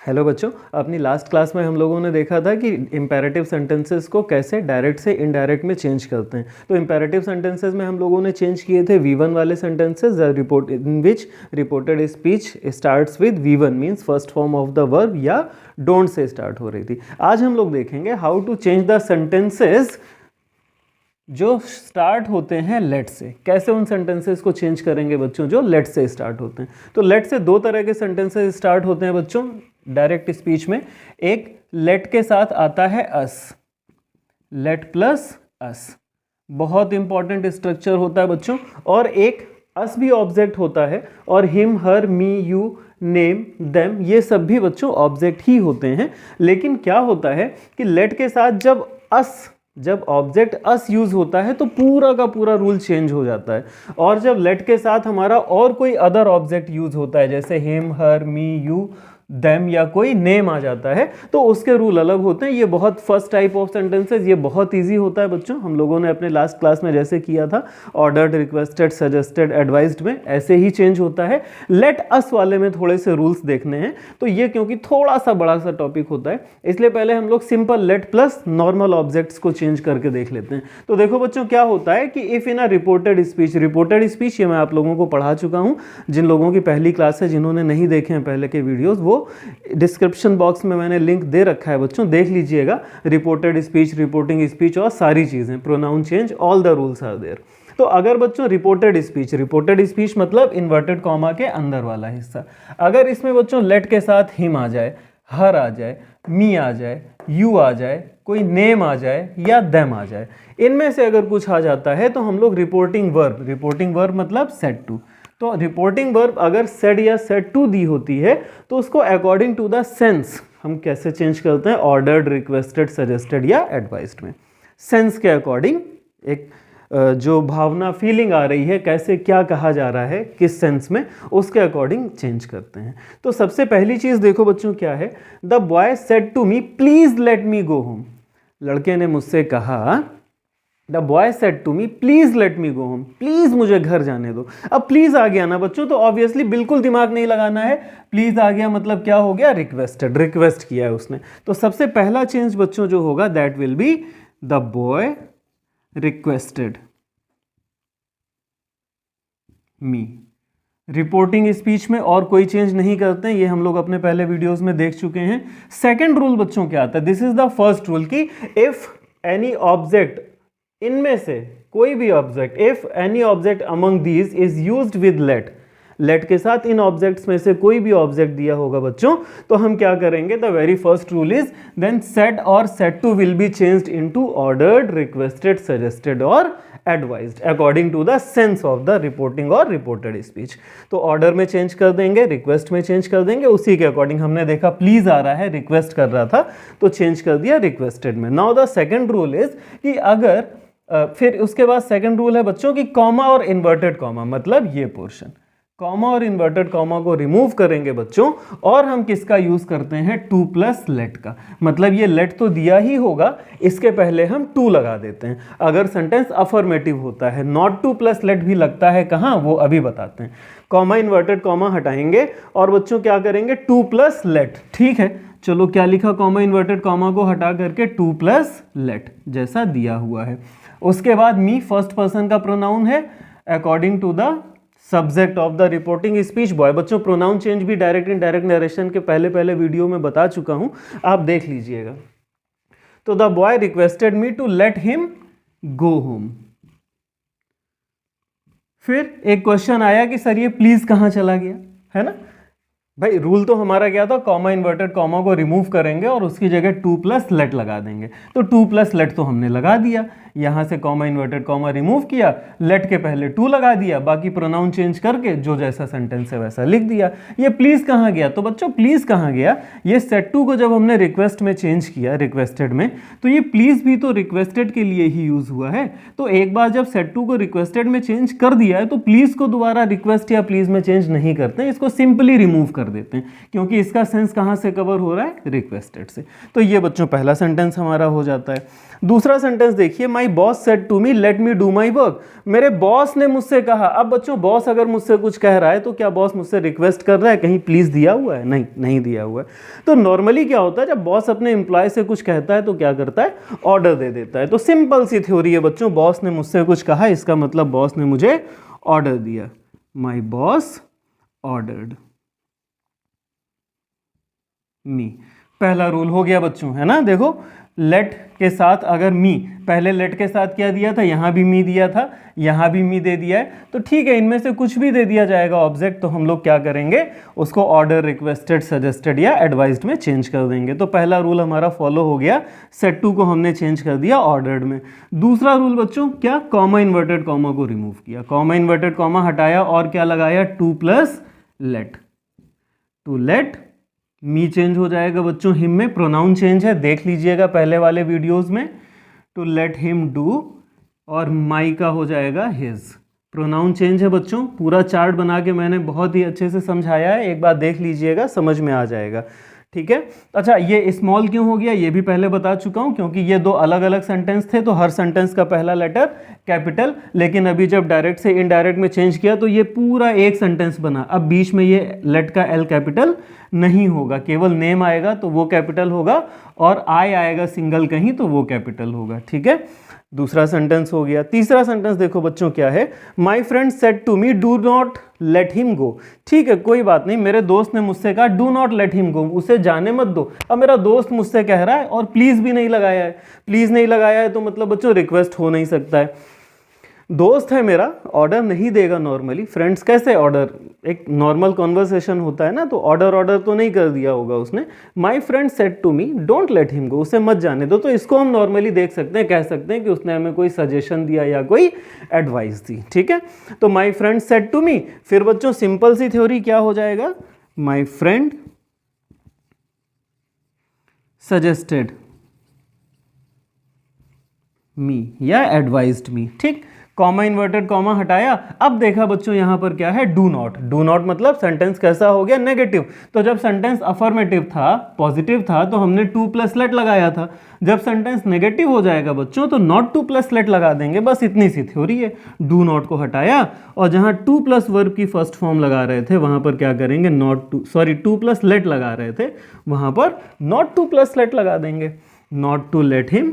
Hello बच्चों, अपनी last class में हम लोगों ने देखा था कि इम्पेरेटिव सेंटेंसेस को कैसे डायरेक्ट से इनडायरेक्ट में चेंज करते हैं। तो इम्पेरेटिव सेंटेंसेस में हम लोगों ने चेंज किए थे V1 वाले sentences report in which reported speech starts with V1 means first form of the verb या डोंट से स्टार्ट हो रही थी। आज हम लोग देखेंगे how to change the sentences जो स्टार्ट होते हैं लेट से। कैसे उन सेंटेंसेस को चेंज करेंगे बच्चों जो लेट से स्टार्ट होते हैं। तो लेट से दो तरह के सेंटेंसेस स्टार्ट होते हैं बच्चों डायरेक्ट स्पीच में। एक लेट के साथ आता है अस, लेट प्लस अस, बहुत इंपॉर्टेंट स्ट्रक्चर होता है बच्चों। और एक अस भी ऑब्जेक्ट होता है और him, her, me, you, name, them, ये सब भी बच्चों ऑब्जेक्ट ही होते हैं। लेकिन क्या होता है कि लेट के साथ जब ऑब्जेक्ट अस यूज होता है तो पूरा का पूरा रूल चेंज हो जाता है। और जब लेट के साथ हमारा और कोई अदर ऑब्जेक्ट यूज होता है जैसे him, her, me, you, them या कोई नेम आ जाता है तो उसके रूल अलग होते हैं। ये बहुत फर्स्ट टाइप ऑफ सेंटेंसेस, ये बहुत इजी होता है बच्चों। हम लोगों ने अपने लास्ट क्लास में जैसे किया था ऑर्डर्ड, रिक्वेस्टेड, सजेस्टेड, एडवाइज्ड में ऐसे ही चेंज होता है। लेट अस वाले में थोड़े से रूल्स देखने हैं। तो ये क्योंकि थोड़ा सा बड़ा सा टॉपिक होता है इसलिए पहले हम लोग simple late plus normal objects को चेंज करके देख लेते हैं। तो देखो बच्चों क्या होता है कि if in a reported speech ये मैं आप लोगों को पढ़ा चुका हूँ। जिन लोगों की पहली क्लास है, जिन्होंने नहीं देखे हैं पहले के वीडियोज़, वो डिस्क्रिप्शन बॉक्स में मैंने लिंक दे रखा है बच्चों, देख लीजिएगा। रिपोर्टेड स्पीच, रिपोर्टिंग स्पीच और सारी चीज़ें, pronoun change, all the rules are there. तो अगर बच्चों रिपोर्टेड स्पीच मतलब इन्वर्टेड कॉमा के अंदर वाला हिस्सा, अगर इसमें बच्चों लेट के साथ हिम आ जाए, हर आ जाए, मी आ जाए, यू आ जाए, कोई नेम आ जाए या देम आ जाए, इनमें से अगर कुछ आ जाता है तो हम लोग रिपोर्टिंग वर्ब मतलब सेड टू। तो रिपोर्टिंग वर्ब अगर सेड या सेड टू दी होती है तो उसको अकॉर्डिंग टू द सेंस हम कैसे चेंज करते हैं, ऑर्डर्ड, रिक्वेस्टेड, सजेस्टेड या एडवाइज्ड में। सेंस के अकॉर्डिंग एक जो भावना, फीलिंग आ रही है, कैसे क्या कहा जा रहा है, किस सेंस में, उसके अकॉर्डिंग चेंज करते हैं। तो सबसे पहली चीज़ देखो बच्चों क्या है, the boy said to me please let me go home. लड़के ने मुझसे कहा, the boy said to me please let me go home, please मुझे घर जाने दो। अब प्लीज आ गया ना बच्चों तो ऑब्वियसली बिल्कुल दिमाग नहीं लगाना है, प्लीज आ गया मतलब क्या हो गया, रिक्वेस्ट किया है उसने। तो सबसे पहला चेंज बच्चों जो होगा that will be the boy requested me. Reporting speech में और कोई चेंज नहीं करते हैं, ये हम लोग अपने पहले वीडियोस में देख चुके हैं। सेकंड रूल बच्चों क्या आता है, this is the first rule कि इफ एनी ऑब्जेक्ट, इनमें से कोई भी object, if any object among these is used with let के साथ इन ऑब्जेक्ट्स में से कोई भी ऑब्जेक्ट दिया होगा बच्चों तो हम क्या करेंगे, the very first rule is then said और said to will be changed into ordered, requested, suggested और advised according to the sense of the reporting और रिपोर्टेड स्पीच। तो ऑर्डर में चेंज कर देंगे, रिक्वेस्ट में चेंज कर देंगे, उसी के अकॉर्डिंग। हमने देखा प्लीज आ रहा है, रिक्वेस्ट कर रहा था तो चेंज कर दिया रिक्वेस्टेड में। Now the second rule is कि अगर फिर उसके बाद सेकंड रूल है बच्चों कि कॉमा और इन्वर्टेड कॉमा मतलब ये पोर्शन, कॉमा और इन्वर्टेड कॉमा को रिमूव करेंगे बच्चों और हम किसका यूज करते हैं, टू प्लस लेट का। मतलब ये लेट तो दिया ही होगा, इसके पहले हम टू लगा देते हैं अगर सेंटेंस अफर्मेटिव होता है। नॉट टू प्लस लेट भी लगता है कहाँ, वो अभी बताते हैं। कॉमा, इन्वर्टेड कॉमा हटाएंगे और बच्चों क्या करेंगे, टू प्लस लेट। ठीक है, चलो क्या लिखा, कॉमा इन्वर्टेड कॉमा को हटा करके टू प्लस लेट जैसा दिया हुआ है। उसके बाद मी फर्स्ट पर्सन का प्रोनाउन है according to the subject of the reporting speech boy. बच्चों प्रोनाउन चेंज भी डायरेक्ट इनडायरेक्ट नरेशन के पहले वीडियो में बता चुका हूं, आप देख लीजिएगा। तो the boy requested me to let him go home. फिर एक क्वेश्चन आया कि सर ये प्लीज कहां चला गया, है ना भाई। रूल तो हमारा क्या था, कॉमा इन्वर्टेड कॉमा को रिमूव करेंगे और उसकी जगह टू प्लस लेट लगा देंगे। तो टू प्लस लेट तो हमने लगा दिया, यहां से कॉमा इन्वर्टेड कॉमा रिमूव किया, लेट के पहले टू लगा दिया, बाकी प्रोनाउन चेंज करके जो जैसा सेंटेंस है वैसा लिख दिया। ये प्लीज कहां गया, तो बच्चों प्लीज कहां गया, ये सेड टू को जब हमने रिक्वेस्ट में चेंज किया, रिक्वेस्टेड में, तो ये प्लीज भी तो रिक्वेस्टेड के लिए ही यूज हुआ है। तो एक बार जब सेड टू को रिक्वेस्टेड में चेंज कर दिया है तो प्लीज को दोबारा रिक्वेस्ट या प्लीज में चेंज नहीं करते हैं, इसको सिंपली रिमूव कर देते हैं क्योंकि इसका सेंस कहां से कवर हो रहा है, रिक्वेस्टेड से। तो ये बच्चों पहला सेंटेंस हमारा हो जाता है। दूसरा सेंटेंस देखिए, my boss said to me let me do my work, मेरे बॉस ने मुझसे कहा। अब बच्चों बॉस अगर मुझसे कुछ कह रहा है तो क्या बॉस मुझसे रिक्वेस्ट कर रहा है, कहीं प्लीज दिया हुआ है? नहीं, नहीं दिया हुआ है। तो नॉर्मली क्या होता है, जब बॉस अपने एम्प्लॉय से कुछ कहता है तो क्या करता है, ऑर्डर दे देता है। तो सिंपल सी थ्योरी है बच्चों, बॉस ने मुझसे कुछ कहा, इसका मतलब बॉस ने मुझे ऑर्डर दिया। माई बॉस ऑर्डर्ड मी, पहला रूल हो गया बच्चों, है ना। देखो लेट के साथ अगर मी, पहले लेट के साथ क्या दिया था, यहां भी मी दिया था, यहां भी मी दे दिया है, तो ठीक है, इनमें से कुछ भी दे दिया जाएगा ऑब्जेक्ट, तो हम लोग क्या करेंगे, उसको ऑर्डर, रिक्वेस्टेड, सजेस्टेड या एडवाइज्ड में चेंज कर देंगे। तो पहला रूल हमारा फॉलो हो गया, सेड टू को हमने चेंज कर दिया ऑर्डर्ड में। दूसरा रूल बच्चों क्या, कॉमा इन्वर्टेड कॉमा को रिमूव किया, कॉमा इन्वर्टेड कॉमा हटाया और क्या लगाया, to plus let, to let me change हो जाएगा बच्चों हिम में, प्रोनाउन चेंज है, देख लीजिएगा पहले वाले वीडियोस में, टू लेट हिम डू, और माई का हो जाएगा हिज, प्रोनाउन चेंज है बच्चों। पूरा चार्ट बना के मैंने बहुत ही अच्छे से समझाया है, एक बार देख लीजिएगा, समझ में आ जाएगा, ठीक है। अच्छा, ये स्मॉल क्यों हो गया, ये भी पहले बता चुका हूं, क्योंकि ये दो अलग अलग सेंटेंस थे, तो हर सेंटेंस का पहला लेटर कैपिटल, लेकिन अभी जब डायरेक्ट से इनडायरेक्ट में चेंज किया तो ये पूरा एक सेंटेंस बना। अब बीच में ये लेट का एल कैपिटल नहीं होगा, केवल नेम आएगा तो वो कैपिटल होगा, और आई आएगा सिंगल कहीं तो वो कैपिटल होगा, ठीक है। दूसरा सेंटेंस हो गया। तीसरा सेंटेंस देखो बच्चों क्या है, my friend said to me do not let him go, ठीक है, कोई बात नहीं, मेरे दोस्त ने मुझसे कहा do not let him go, उसे जाने मत दो। अब मेरा दोस्त मुझसे कह रहा है और प्लीज भी नहीं लगाया है, प्लीज नहीं लगाया है तो मतलब बच्चों रिक्वेस्ट हो नहीं सकता है। दोस्त है मेरा, ऑर्डर नहीं देगा नॉर्मली, फ्रेंड्स कैसे ऑर्डर, एक नॉर्मल कॉन्वर्सेशन होता है ना, तो ऑर्डर तो नहीं कर दिया होगा उसने। My friend said to me don't let him go, उसे मत जाने दो, तो इसको हम नॉर्मली देख सकते हैं, कह सकते हैं कि उसने हमें कोई सजेशन दिया या कोई एडवाइस दी, ठीक है। तो my friend said to me, फिर बच्चों सिंपल सी थ्योरी क्या हो जाएगा, माई फ्रेंड सजेस्टेड मी या एडवाइज्ड मी, ठीक। कॉमा इन्वर्टेड कॉमा हटाया। अब देखा बच्चों यहां पर क्या है, डू नॉट, डू नॉट मतलब सेंटेंस कैसा हो गया, नेगेटिव। तो जब सेंटेंस अफर्मेटिव था, पॉजिटिव था, तो हमने टू प्लस लेट लगाया था। जब सेंटेंस नेगेटिव हो जाएगा बच्चों तो नॉट टू प्लस लेट लगा देंगे, बस इतनी सी थ्योरी है। डू नॉट को हटाया और जहां टू प्लस वर्ब की फर्स्ट फॉर्म लगा रहे थे वहां पर क्या करेंगे, not to, sorry to plus let लगा रहे थे, वहां पर नॉट टू प्लस लेट लगा देंगे, not to let him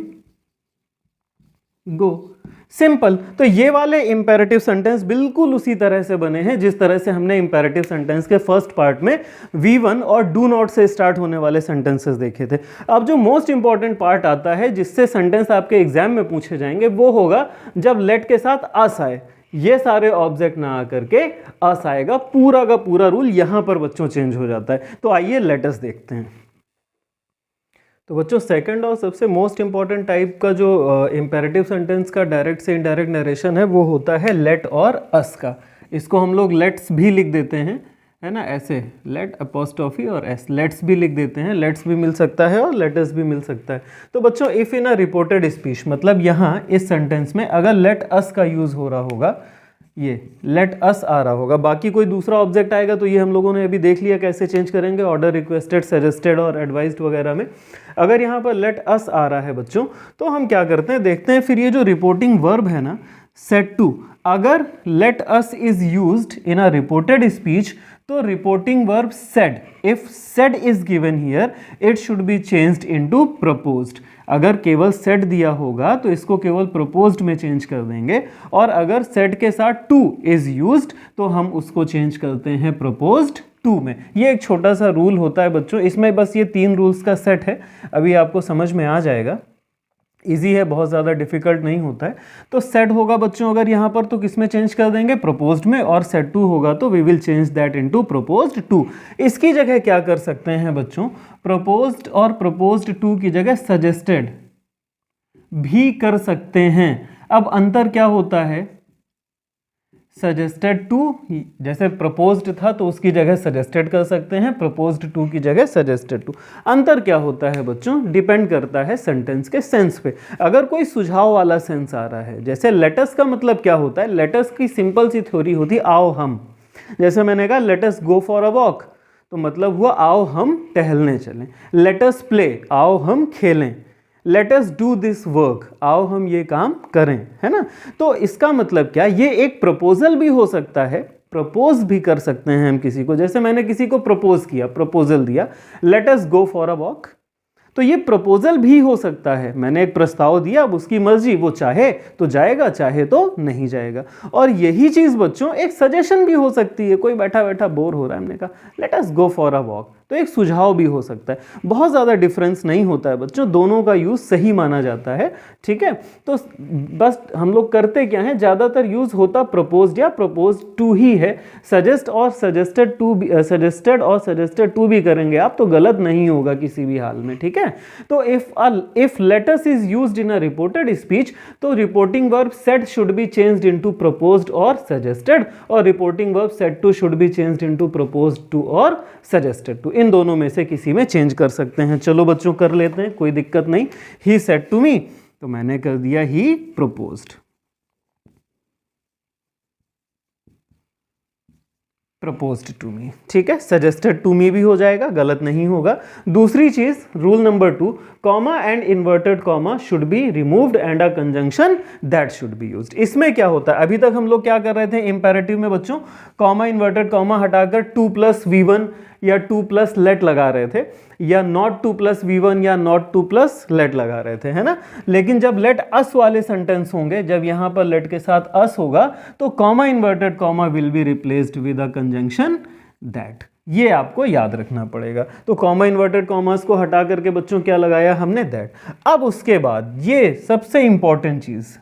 go, simple. तो ये वाले इंपेरेटिव सेंटेंस बिल्कुल उसी तरह से बने हैं जिस तरह से हमने इंपेरेटिव सेंटेंस के फर्स्ट पार्ट में V1 और डू नॉट से स्टार्ट होने वाले सेंटेंसेस देखे थे। अब जो मोस्ट इंपॉर्टेंट पार्ट आता है जिससे सेंटेंस आपके एग्जाम में पूछे जाएंगे वो होगा जब लेट के साथ अस आए, ये सारे ऑब्जेक्ट ना आकर के अस आएगा, पूरा का पूरा रूल यहां पर बच्चों चेंज हो जाता है। तो आइए लेटस देखते हैं। तो बच्चों सेकंड और सबसे मोस्ट इंपॉर्टेंट टाइप का जो इंपेरेटिव सेंटेंस का डायरेक्ट से इनडायरेक्ट नरेशन है वो होता है लेट और अस का। इसको हम लोग लेट्स भी लिख देते हैं, है ना, ऐसे लेट अपोस्ट्रोफी और एस, लेट्स भी लिख देते हैं, लेट्स भी मिल सकता है और लेटस भी मिल सकता है। तो बच्चों if in a reported speech, मतलब यहाँ इस सेंटेंस में अगर लेट अस का यूज़ हो रहा होगा, ये लेट अस आ रहा होगा, बाकी कोई दूसरा ऑब्जेक्ट आएगा तो ये हम लोगों ने अभी देख लिया कैसे चेंज करेंगे, ऑर्डर, रिक्वेस्टेड, सजेस्टेड और एडवाइज्ड वगैरह में। अगर यहाँ पर लेट अस आ रहा है बच्चों तो हम क्या करते हैं, देखते हैं फिर ये जो रिपोर्टिंग वर्ब है ना सेड टू, अगर let us is used in a reported speech तो reporting verb said, if said is given here it should be changed into proposed. अगर केवल सेड दिया होगा तो इसको केवल प्रपोज्ड में चेंज कर देंगे, और अगर सेड के साथ टू इज यूज्ड तो हम उसको चेंज करते हैं प्रपोज्ड टू में। ये एक छोटा सा रूल होता है बच्चों, इसमें बस ये 3 रूल्स का सेट है, अभी आपको समझ में आ जाएगा, इजी है, बहुत ज़्यादा डिफिकल्ट नहीं होता है। तो सेड होगा बच्चों अगर यहाँ पर तो किस में चेंज कर देंगे, प्रपोज्ड में, और सेड टू होगा तो we will change that into proposed to. इसकी जगह क्या कर सकते हैं बच्चों, प्रपोज्ड और प्रपोज्ड टू की जगह सजेस्टेड भी कर सकते हैं। अब अंतर क्या होता है, सजेस्टेड टू, जैसे प्रपोज्ड था तो उसकी जगह सजेस्टेड कर सकते हैं, प्रपोज्ड टू की जगह सजेस्टेड टू। अंतर क्या होता है बच्चों, डिपेंड करता है सेंटेंस के सेंस पे। अगर कोई सुझाव वाला सेंस आ रहा है, जैसे लेटस का मतलब क्या होता है, लेटस की सिंपल सी थ्योरी होती है आओ हम, जैसे मैंने कहा let's go for a walk तो मतलब हुआ आओ हम टहलने चलें, लेटस प्ले आओ हम खेलें, let us do this work, आओ हम ये काम करें, है ना। तो इसका मतलब क्या, ये एक प्रपोजल भी हो सकता है, प्रपोज भी कर सकते हैं हम किसी को, जैसे मैंने किसी को प्रपोज किया, प्रपोजल दिया, let us go for a walk, तो ये प्रपोजल भी हो सकता है। मैंने एक प्रस्ताव दिया, अब उसकी मर्जी, वो चाहे तो जाएगा, चाहे तो नहीं जाएगा। और यही चीज बच्चों एक सजेशन भी हो सकती है, कोई बैठा बैठा बोर हो रहा है, हमने कहा let us go for a walk, तो एक सुझाव भी हो सकता है। बहुत ज़्यादा डिफरेंस नहीं होता है बच्चों, दोनों का यूज़ सही माना जाता है, ठीक है। तो बस हम लोग करते क्या है, ज़्यादातर यूज़ होता प्रपोज्ड या प्रपोज टू ही है। सजेस्ट और सजेस्टेड टू भी, सजेस्टेड और सजेस्टेड टू भी करेंगे आप तो गलत नहीं होगा किसी भी हाल में, ठीक है। तो if let's is used in a reported speech, तो reporting verb said should be changed into proposed और सजेस्टेड, और reporting verb said to should be changed into proposed to और सजेस्टेड टू, इन दोनों में से किसी में चेंज कर सकते हैं। चलो बच्चों कर लेते हैं, कोई दिक्कत नहीं। ही सेड टू मी, तो मैंने कर दिया ही प्रपोज्ड, प्रपोज्ड टू मी, ठीक है। सजेस्टेड टू मी भी हो जाएगा, गलत नहीं होगा। दूसरी चीज, rule number 2, comma and inverted comma should be removed and a conjunction that should be used. इसमें क्या होता है, अभी तक हम लोग क्या कर रहे थे इंपेरेटिव में बच्चों, कॉमा इन्वर्टेड कॉमा हटाकर 2 + V1 या 2 + लेट लगा रहे थे, या नॉट 2 + V1 या नॉट 2 + लेट लगा रहे थे, है ना। लेकिन जब लेट अस वाले सेंटेंस होंगे, जब यहां पर लेट के साथ अस होगा, तो comma inverted comma will be replaced with a conjunction that, ये आपको याद रखना पड़ेगा। तो कॉमा इन्वर्टेड कॉमर्स को हटा करके बच्चों क्या लगाया हमने, दैट। अब उसके बाद ये सबसे इंपॉर्टेंट चीज,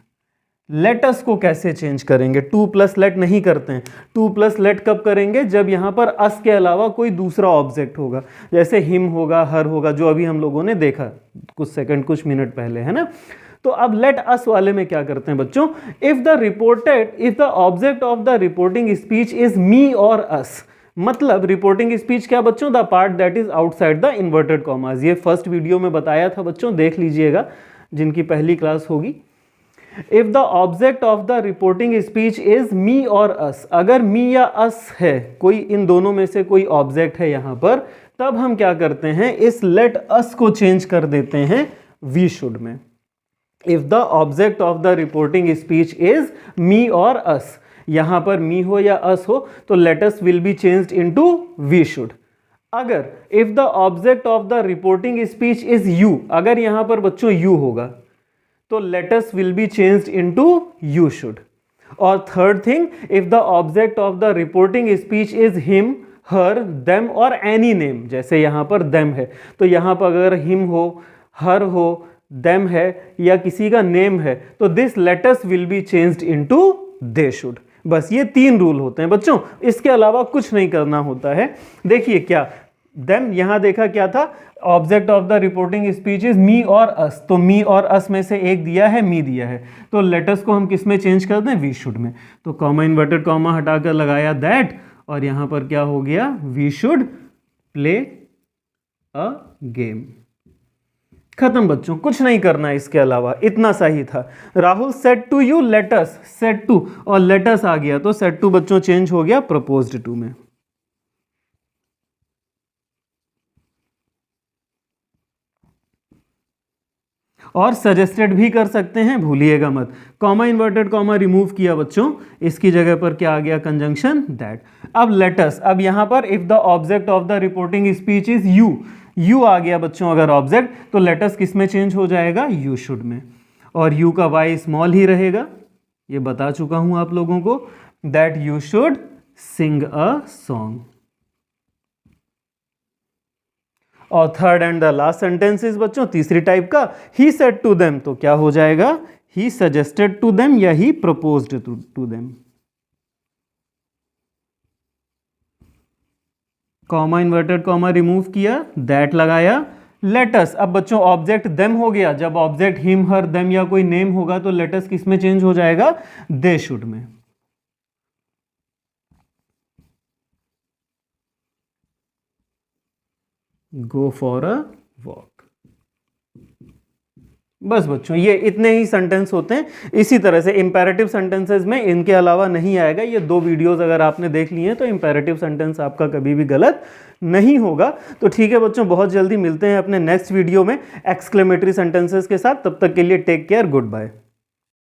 लेटस को कैसे चेंज करेंगे। 2 + लेट नहीं करते हैं, 2 + लेट कब करेंगे, जब यहां पर अस के अलावा कोई दूसरा ऑब्जेक्ट होगा, जैसे हिम होगा, हर होगा, जो अभी हम लोगों ने देखा कुछ सेकंड कुछ मिनट पहले, है ना। तो अब लेट अस वाले में क्या करते हैं बच्चों, if the object of the reporting speech is me और अस, मतलब रिपोर्टिंग स्पीच क्या बच्चों, the part that is outside the inverted commas. ये फर्स्ट वीडियो में बताया था बच्चों, देख लीजिएगा जिनकी पहली क्लास होगी। If the object of the reporting speech is me और अस, अगर मी या अस है, कोई इन दोनों में से कोई ऑब्जेक्ट है यहां पर, तब हम क्या करते हैं, इस लेट अस को चेंज कर देते हैं वी शुड में। If the object of the reporting speech is me और अस, यहां पर मी हो या अस हो, तो let us will be changed into we should. अगर if the object of the reporting speech is you, अगर यहां पर बच्चों यू होगा, तो let's will be changed into you should. और third thing, if the object of the reporting speech is him, her, them और any name, जैसे यहां पर देम है, तो यहां पर अगर हिम हो, हर हो, देम है, या किसी का नेम है, तो this let's will be changed into they should. बस ये 3 रूल होते हैं बच्चों, इसके अलावा कुछ नहीं करना होता है। देखिए क्या, देन यहां देखा क्या था, object of the reporting speech is me और अस, तो मी और अस में से एक दिया है, मी दिया है, तो लेटस को हम किस में चेंज कर दें, वी शुड में। तो कॉमा इन्वर्टेड कॉमा हटाकर लगाया दैट, और यहां पर क्या हो गया, we should play a game. खत्म बच्चों, कुछ नहीं करना इसके अलावा, इतना सा ही था। Rahul said to you let's, said to और लेटस आ गया, तो सेड टू बच्चों चेंज हो गया प्रपोज्ड टू में। और सजेस्टेड भी कर सकते हैं, भूलिएगा मत। कॉमा इन्वर्टेड कॉमा रिमूव किया बच्चों, इसकी जगह पर क्या आ गया, कंजंक्शन दैट। अब लेटस, अब यहां पर if the object of the reporting speech is you, you आ गया बच्चों अगर ऑब्जेक्ट, तो लेटस किस में चेंज हो जाएगा, यू शुड में। और यू का वाई स्मॉल ही रहेगा, ये बता चुका हूं आप लोगों को, that you should sing a song. और third and the last sentences बच्चों, तीसरी टाइप का, ही सेड टू देम, तो क्या हो जाएगा, ही सजेस्टेड टू देम या ही proposed to them. Comma inverted comma remove किया, दैट लगाया, लेटस। अब बच्चों ऑब्जेक्ट देम हो गया, जब ऑब्जेक्ट हिम, हर, देम या कोई नेम होगा, तो लेटस किस में चेंज हो जाएगा, दे शुड में। Go for a walk. बस बच्चों ये इतने ही सेंटेंस होते हैं। इसी तरह से इंपेरेटिव सेंटेंसेस में इनके अलावा नहीं आएगा। ये 2 वीडियोस अगर आपने देख लिए हैं तो इंपेरेटिव सेंटेंस आपका कभी भी गलत नहीं होगा। तो ठीक है बच्चों, बहुत जल्दी मिलते हैं अपने नेक्स्ट वीडियो में एक्सक्लेमेटरी सेंटेंसेस के साथ। तब तक के लिए टेक केयर, गुड बाय।